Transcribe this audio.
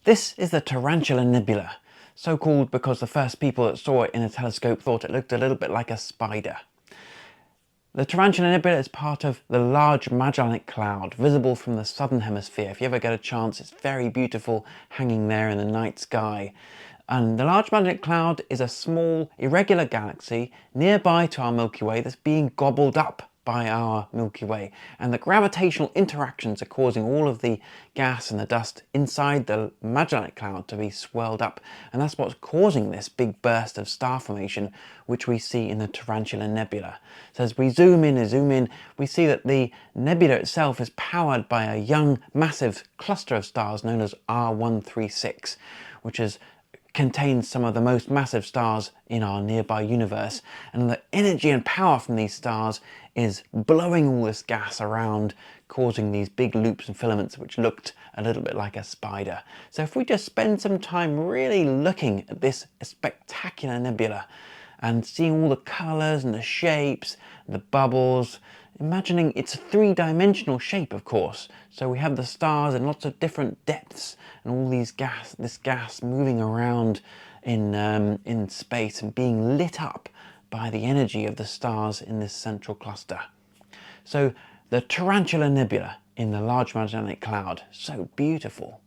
This is the Tarantula Nebula, so called because the first people that saw it in a telescope thought it looked a little bit like a spider. The Tarantula Nebula is part of the Large Magellanic Cloud, visible from the southern hemisphere. If you ever get a chance, it's very beautiful hanging there in the night sky. And the Large Magellanic Cloud is a small, irregular galaxy nearby to our Milky Way that's being gobbled up by our Milky Way. And the gravitational interactions are causing all of the gas and the dust inside the Magellanic Cloud to be swirled up. And that's what's causing this big burst of star formation, which we see in the Tarantula Nebula. So as we zoom in, we see that the nebula itself is powered by a young, massive cluster of stars known as R136, which contains some of the most massive stars in our nearby universe, and the energy and power from these stars is blowing all this gas around, causing these big loops and filaments which looked a little bit like a spider. So if we just spend some time really looking at this spectacular nebula and seeing all the colours and the shapes, the bubbles, imagining it's a three-dimensional shape, of course. So we have the stars in lots of different depths and all this gas moving around in space and being lit up by the energy of the stars in this central cluster. So the Tarantula Nebula in the Large Magellanic Cloud, so beautiful.